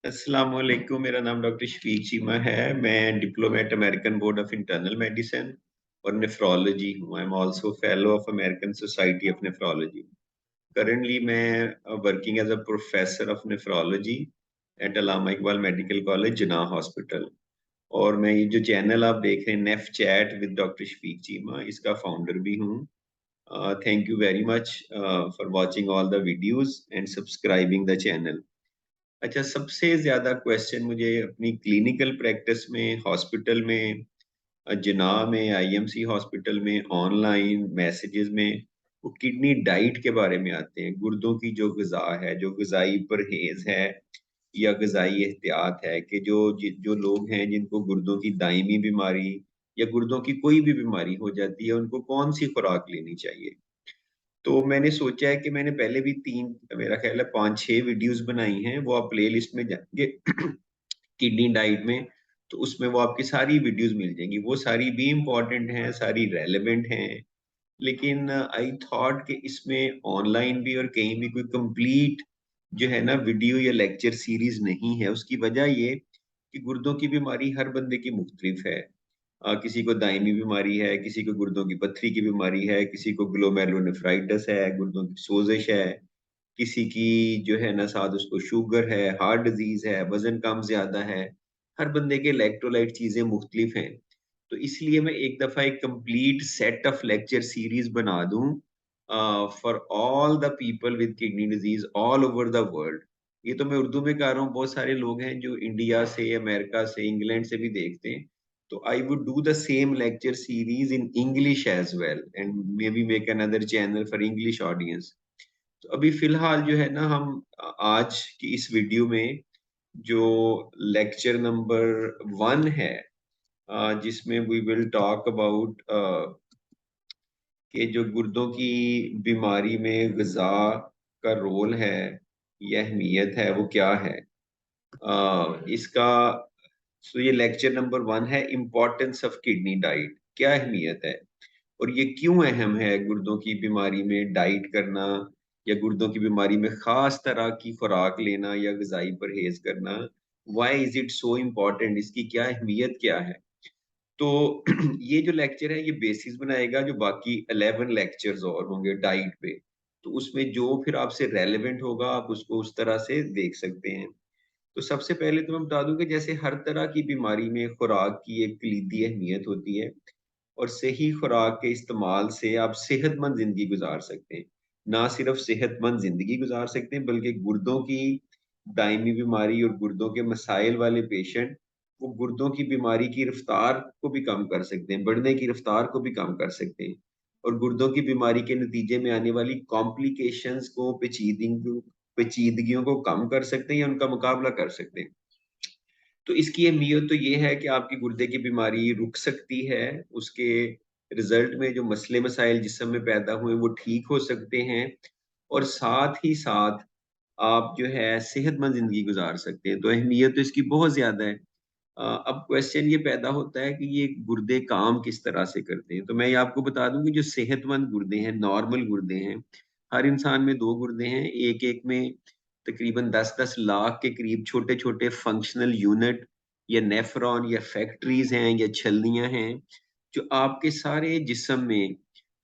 अस्सलाम वालेकुम। मेरा नाम डॉक्टर शफीक चीमा है। मैं diplomate American board of internal medicine और नेफ्रोलॉजी हूँ। I am also fellow of American society of nephrology. Currently मैं working as a professor of nephrology at Allama Iqbal medical college Jinnah hospital. और मैं ये जो चैनल आप देख रहे हैं neph chat with doctor Shafiq Cheema, इसका फाउंडर भी हूँ। Thank you very much for watching all the videos and subscribing the channel. अच्छा, सबसे ज्यादा क्वेश्चन मुझे अपनी क्लिनिकल प्रैक्टिस में, हॉस्पिटल में, जिनाह में, आईएमसी हॉस्पिटल में, ऑनलाइन मैसेजेस में वो किडनी डाइट के बारे में आते हैं। गुर्दों की जो ग़िज़ा है, जो ग़िज़ाई परहेज़ है या ग़िज़ाई एहतियात है कि जो लोग हैं जिनको गुर्दों की दायमी बीमारी या गुर्दों की कोई भी बीमारी हो जाती है, उनको कौन-सी खुराक लेनी चाहिए। तो मैंने सोचा है कि मैंने पहले भी 3 मेरा ख़्याल है 5-6 वीडियोज़ बनाई हैं, वो आप प्लेलिस्ट में जाएँगे किडनी डाइट में, तो उसमें वो आपकी सारी वीडियोज़ मिल जाएँगी। वो सारी भी इम्पोर्टेंट हैं, सारी रेलेवेंट हैं, लेकिन आई थॉट कि इसमें ऑनलाइन भी और कहीं भी कोई कंप्लीट जो है ना वीडियो या लेक्चर सीरीज़ नहीं है। उसकी वजह ये कि गुर्दों की बीमारी हर बंदे की मुख्तलिफ है। किसी को दायमी बीमारी है, किसी को गुर्दों की पत्थरी की बीमारी है, किसी को ग्लोमेरुलोनेफ्राइटिस है, गुर्दों की सोज़िश है, किसी की जो है ना साथ उसको शुगर है, हार्ट डिज़ीज़ है, वज़न कम-ज़्यादा है। हर बंदे के इलेक्ट्रोलाइट चीज़ें मुख्तलिफ हैं। तो इसलिए मैं एक दफ़ा एक complete set of lecture series बना दूँ for all the people with kidney disease all over the world. ये तो मैं उर्दू में कह रहा हूँ, बहुत सारे लोग हैं जो इंडिया से, अमेरिका से, इंग्लैंड से भी देखते हैं। तो I would do the same lecture series in English as well and maybe make another channel for English audience. तो अभी फ़िलहाल जो है ना हम आज की इस वीडियो में जो लेक्चर नंबर 1 है, जिसमें वी विल टॉक अबाउट कि जो गुर्दों की बीमारी में ग़िज़ा का रोल है या अहमियत है, वो क्या है? इसका ये लेक्चर नंबर 1 है इम्पोर्टेंस ऑफ किडनी डाइट। क्या अहमियत है और ये क्यों अहम है गुर्दों की बीमारी में डाइट करना या गुर्दों की बीमारी में ख़ास तरह की खुराक लेना या ग़िज़ाई परहेज़ करना? Why is it so important? इसकी क्या अहमियत क्या है? तो ये जो लेक्चर है ये बेसिस बनाएगा जो बाकी 11 लेक्चर्स और होंगे डाइट पे। तो उसमें जो फिर आपसे रेलेवेंट होगा आप उसको उस तरह से देख सकते हैं। तो सबसे पहले तो मैं बता दूं कि जैसे हर तरह की बीमारी में खुराक की एक कलीदी अहमियत होती है और सही खुराक के इस्तेमाल से आप सेहतमंद ज़िंदगी गुज़ार सकते हैं। ना सिर्फ सेहतमंद ज़िंदगी गुज़ार सकते हैं बल्कि गुर्दों की दायमी बीमारी और गुर्दों के मसाइल वाले पेशेंट वो गुर्दों की बीमारी की रफ़्तार को भी कम कर सकते हैं, बढ़ने की रफ़्तार को भी कम कर सकते हैं और गुर्दों की बीमारी के नतीजे में आने वाली कॉम्प्लिकेशंस को, पेचीदगियों को कम कर सकते हैं या उनका मुकाबला कर सकते हैं। तो इसकी अहमियत तो ये है कि आपकी गुर्दे की बीमारी रुक सकती है, उसके रिज़ल्ट में जो मसले-मसाइल जिस्म में पैदा हुए वो ठीक हो सकते हैं और साथ ही साथ आप जो है सेहतमंद ज़िंदगी गुज़ार सकते हैं। तो अहमियत तो इसकी बहुत ज़्यादा है। अब क्वेश्चन ये पैदा होता है कि ये गुर्दे काम किस तरह से करते हैं? तो मैं ये आपको बता दूँ कि जो सेहतमंद गुर्दे हैं, नॉर्मल गुर्दे हैं, हर इंसान में 2 गुर्दे हैं, एक-एक में तकरीबन 10-10 लाख के करीब छोटे-छोटे फंक्शनल यूनिट या नेफ्रॉन या फैक्ट्रीज़ हैं या छलनियाँ हैं, जो आपके सारे जिस्म में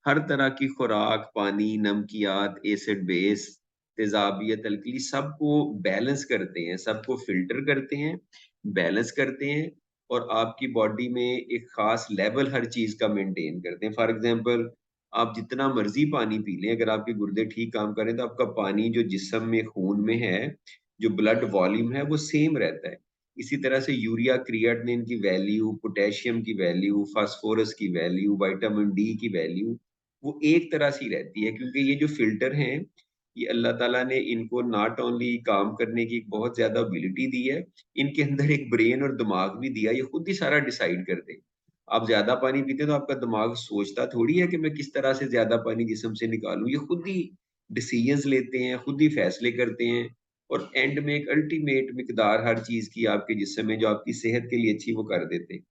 हर तरह की खुराक, पानी, नमकियात, एसिड बेस, तेज़ाबियत, अलकली सबको बैलेंस करते हैं, सबको फ़िल्टर करते हैं, बैलेंस करते हैं और आपकी बॉडी में एक ख़ास लेवल हर चीज़ का मेंटेन करते हैं। फॉर एग्ज़ाम्पल आप जितना मर्ज़ी पानी पी लें, अगर आपके गुर्दे ठीक काम करें तो आपका पानी जो जिस्म में, खून में है, जो ब्लड वॉल्यूम है, वो सेम रहता है। इसी तरह से यूरिया, क्रिएटिनिन की वैल्यू, पोटेशियम की वैल्यू, फास्फोरस की वैल्यू, विटामिन डी की वैल्यू, वो एक तरह सी रहती है क्योंकि ये जो फ़िल्टर हैं, ये अल्लाह ताला ने इनको नॉट ओनली काम करने की एक बहुत ज़्यादा एबिलिटी दी है, इनके अंदर एक ब्रेन और दिमाग भी दिया, ये खुद ही सारा डिसाइड करते हैं। आप ज़्यादा पानी पीते हैं तो आपका दिमाग सोचता थोड़ी है कि मैं किस तरह से ज़्यादा पानी जिस्म से निकालूँ, ये खुद ही डिसीजंस लेते हैं, खुद ही फैसले करते हैं और एंड में एक अल्टीमेट मिकदार हर चीज़ की आपके जिस्म में जो आपकी सेहत के लिए अच्छी वो कर देते हैं।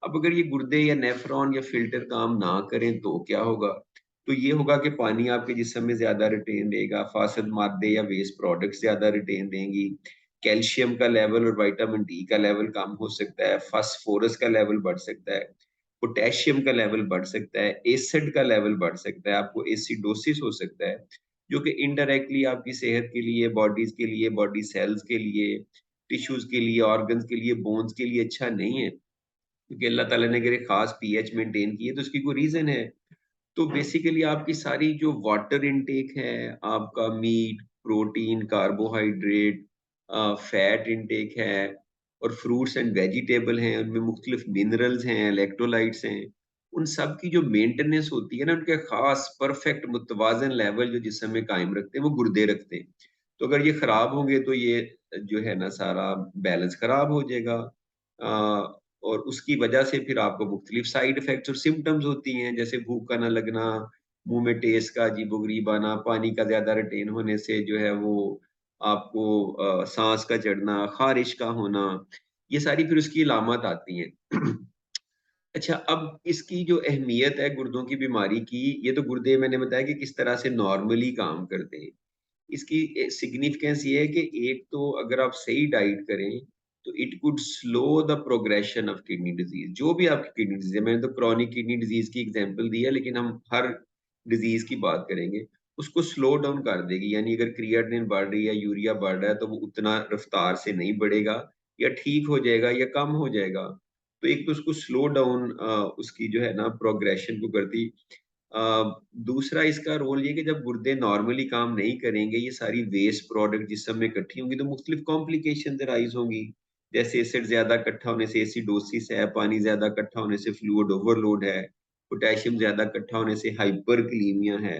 अब अगर ये गुर्दे या नेफ्रॉन या फ़िल्टर काम ना करें तो क्या होगा? तो ये होगा कि पानी आपके जिस्म में ज़्यादा रिटेन रहेगा, फ़ासिद मादे या वेस्ट प्रोडक्ट्स ज़्यादा रिटेन रहेंगी, कैल्शियम का लेवल और विटामिन डी का लेवल कम हो सकता है, फास्फोरस का लेवल बढ़ सकता है, पोटेशियम का लेवल बढ़ सकता है, एसिड का लेवल बढ़ सकता है, आपको एसिडोसिस हो सकता है, जो कि इनडायरेक्टली आपकी सेहत के लिए, बॉडीज के लिए, बॉडी सेल्स के लिए, टिश्यूज के लिए, ऑर्गन्स के लिए, बोन्स के लिए अच्छा नहीं है, क्योंकि अल्लाह ताला ने अगर एक खास पीएच मेंटेन की है तो उसकी कोई रीजन है। तो बेसिकली आपकी सारी जो वाटर इनटेक है, आपका meat, protein, carbohydrate, fat intake है, और फ्रूट्स एंड वेजिटेबल हैं, उनमें मुख्तलिफ मिनरल्स हैं, इलेक्ट्रोलाइट्स हैं, उन सब की जो मेंटेनेंस होती है ना, उनके खास परफेक्ट मुतवाजन लेवल जो जिस्म में कायम रखते हैं वो गुर्दे रखते हैं। तो अगर ये खराब होंगे तो ये जो है ना सारा बैलेंस खराब हो जाएगा। और उसकी वजह से फिर आपको मुख्तलिफ साइड इफेक्ट्स और सिम्टम्स होती हैं, जैसे भूख का ना लगना, मुंह में टेस्ट का अजीबोगरीब आना, पानी का ज्यादा रिटेन होने से जो है वो आपको सांस का चढ़ना, खारिश का होना, ये सारी फिर उसकी अलामत आती हैं। अच्छा, अब इसकी जो अहमियत है गुर्दों की बीमारी की, ये तो गुर्दे मैंने बताया कि किस तरह से नॉर्मली काम करते हैं। इसकी सिग्निफिकेंस ये है कि एक तो अगर आप सही डाइट करें तो it could slow the progression of kidney disease. जो भी आपकी किडनी डिजीज है, मैंने तो क्रॉनिक किडनी डिजीज की एग्जांपल दी है, लेकिन हम हर डिजीज की बात करेंगे, उसको स्लो डाउन कर देगी। यानी अगर क्रिएटिनिन बढ़ रही है, यूरिया बढ़ रहा है, तो वो उतना रफ्तार से नहीं बढ़ेगा, या ठीक हो जाएगा या कम हो जाएगा। तो एक तो उसको स्लो डाउन उसकी जो है ना प्रोग्रेशन को करती। अ, दूसरा इसका रोल ये कि जब गुर्दे नॉर्मली काम नहीं करेंगे, ये सारी वेस्ट प्रोडक्ट जिस्म में इकट्ठी होंगी तो मुख्तलिफ कॉम्प्लिकेशन राइज होंगी। जैसे एसिड ज्यादा इकट्ठा होने से एसिडोसिस है, पानी ज्यादा इकट्ठा होने से फ्लूइड ओवरलोड है, पोटेशियम ज्यादा इकट्ठा होने से हाइपरकलीमिया है,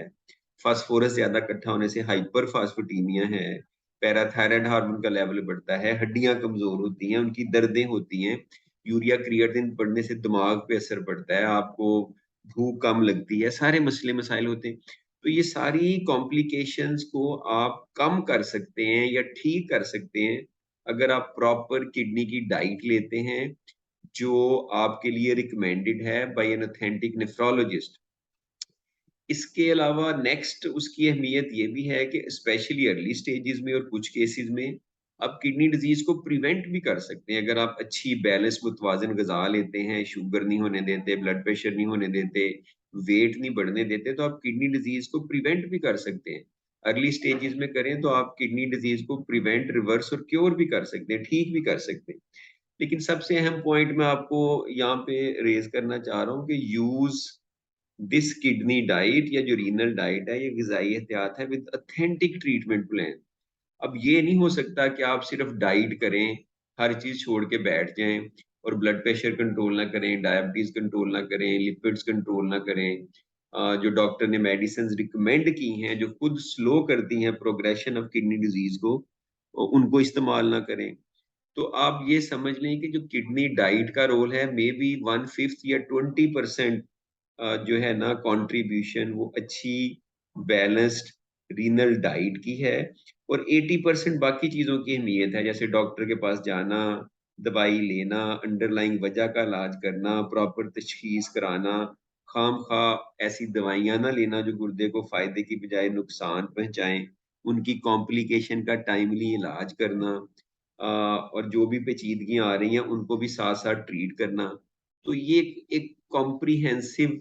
फास्फोरस ज्यादा इकट्ठा होने से हाइपरफास्फेटीमिया है, पैराथायराइड हार्मोन का लेवल बढ़ता है, हड्डियां कमजोर होती हैं, उनकी दर्दें होती हैं, यूरिया क्रिएटिनिन बढ़ने से दिमाग पे असर पड़ता है, आपको भूख कम लगती है, सारे मसले मसाइल होते हैं। तो ये सारी कॉम्प्लिकेशंस को आप कम कर सकते हैं या ठीक कर सकते हैं अगर आप प्रॉपर किडनी की डाइट लेते हैं, जो आपके लिए रिकमेंडेड है बाय एन ऑथेंटिक नेफ्रोलॉजिस्ट। इसके अलावा नेक्स्ट उसकी अहमियत ये भी है कि स्पेशली अर्ली स्टेजेस में और कुछ केसेस में आप किडनी डिजीज को प्रिवेंट भी कर सकते हैं। अगर आप अच्छी बैलेंस मुतवाजन गजा लेते हैं, शुगर नहीं होने देते, ब्लड प्रेशर नहीं होने देते, वेट नहीं बढ़ने देते, तो आप किडनी डिजीज को प्रिवेंट भी कर सकते हैं। अर्ली स्टेजेस में करें तो आप किडनी डिजीज को प्रिवेंट, रिवर्स और क्योर भी कर सकते हैं, ठीक भी कर सकते हैं। लेकिन सबसे अहम पॉइंट मैं आपको यहाँ पे रेज करना चाह रहा हूँ कि यूज दिस किडनी डाइट या जो रीनल डाइट है, ये ग़िज़ाई एहतियात है विद ऑथेंटिक ट्रीटमेंट प्लान। अब ये नहीं हो सकता कि आप सिर्फ डाइट करें, हर चीज छोड़ के बैठ जाएं और ब्लड प्रेशर कंट्रोल ना करें, डायबिटीज कंट्रोल ना करें, लिपिड्स कंट्रोल ना करें। जो डॉक्टर ने मेडिसिन रिकमेंड की हैं जो खुद स्लो करती हैं प्रोग्रेशन ऑफ किडनी डिजीज को, उनको इस्तेमाल ना करें। तो आप ये समझ लें कि जो किडनी डाइट का रोल है, मे बी 1/5 या 20% जो है ना कंट्रीब्यूशन वो अच्छी बैलेंस्ड रीनल डाइट की है, और 80% बाकी चीजों की अहमियत है, जैसे डॉक्टर के पास जाना, दवाई लेना, अंडरलाइंग वजह का इलाज करना, प्रॉपर तशखीस कराना, खाम खा ऐसी दवाइयां ना लेना जो गुर्दे को फायदे की बजाय नुकसान पहुंचाएं, उनकी कॉम्प्लिकेशन का टाइमली इलाज करना, और जो भी पेचीदगियां आ रही हैं उनको भी साथ साथ ट्रीट करना। तो ये एक कॉम्प्रिहेंसिव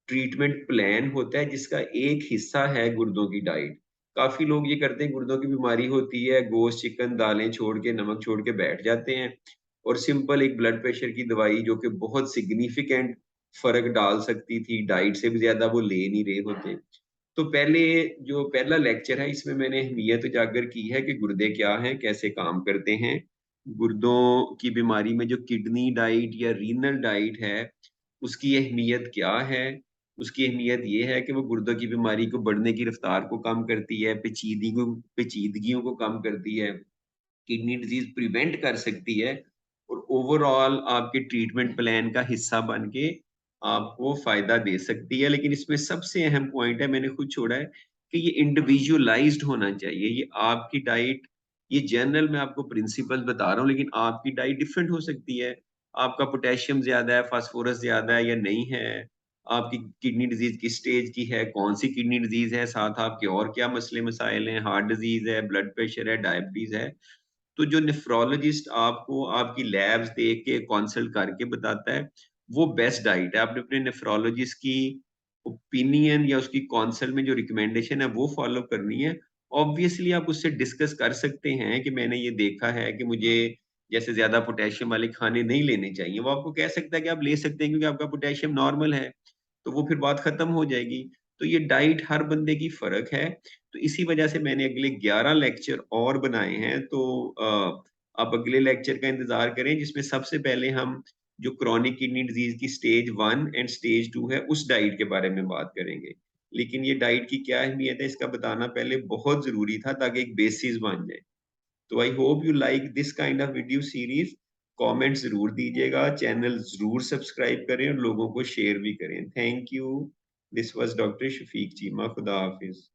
ट्रीटमेंट प्लान होता है जिसका एक हिस्सा है गुर्दों की डाइट। काफी लोग ये करते हैं, गुर्दों की बीमारी होती है, गोश्त, चिकन, दालें छोड़ के, नमक छोड़ के बैठ जाते हैं, और सिंपल एक ब्लड प्रेशर की दवाई जो कि बहुत सिग्निफिकेंट फर्क डाल सकती थी, डाइट से भी ज्यादा वो ले नहीं रहे होते। तो पहले जो पहला लेक्चर है इसमें मैंने अहमियत उजागर की है कि गुर्दे क्या हैं, कैसे काम करते हैं। गुर्दों की बीमारी में जो किडनी डाइट या रीनल डाइट है उसकी अहमियत क्या है। उसकी अहमियत ये है कि वो गुर्दों की बीमारी को बढ़ने की रफ्तार को कम करती है, पेचीदगियों को कम करती है, किडनी डिजीज प्रिवेंट कर सकती है, और ओवरऑल आपके ट्रीटमेंट प्लान का हिस्सा बन के आपको फायदा दे सकती है। लेकिन इसमें सबसे अहम पॉइंट है, मैंने खुद छोड़ा है, कि ये इंडिविजुअलाइज्ड होना चाहिए। ये आपकी डाइट, ये जनरल मैं आपको प्रिंसिपल बता रहा हूँ, लेकिन आपकी डाइट डिफरेंट हो सकती है। आपका पोटेशियम ज्यादा है, फास्फोरस ज्यादा है या नहीं है, आपकी किडनी डिजीज किस स्टेज की है, कौन सी किडनी डिजीज है, साथ आपके और क्या मसले मसाइल हैं, हार्ट डिजीज है, ब्लड प्रेशर है, डायबिटीज है। तो जो नेफ्रोलॉजिस्ट आपको आपकी लैब्स देख के कंसल्ट करके बताता है, वो बेस्ट डाइट है। आपने अपने नेफ्रोलॉजिस्ट की ओपिनियन या उसकी कंसल्ट में जो रिकमेंडेशन है वो फॉलो करनी है। ऑब्वियसली आप उससे डिस्कस कर सकते हैं कि मैंने ये देखा है कि मुझे जैसे ज्यादा पोटेशियम वाले खाने नहीं लेने चाहिए। वो आपको कह सकता है कि आप ले सकते हैं क्योंकि आपका पोटेशियम नॉर्मल है, तो वो फिर बात खत्म हो जाएगी। तो ये डाइट हर बंदे की फर्क है। तो इसी वजह से मैंने अगले 11 लेक्चर और बनाए हैं। तो आप अगले लेक्चर का इंतजार करें जिसमें सबसे पहले हम जो क्रॉनिक किडनी डिजीज की स्टेज 1 एंड स्टेज 2 है उस डाइट के बारे में बात करेंगे। लेकिन ये डाइट की क्या अहमियत है इसका बताना पहले बहुत जरूरी था ताकि एक बेसिस बन जाए। तो I hope you like this kind of video series. Comment जरूर दीजिएगा, चैनल जरूर सब्सक्राइब करें और लोगों को शेयर भी करें। Thank you. This was doctor Shafiq Cheema. खुदा हाफिज।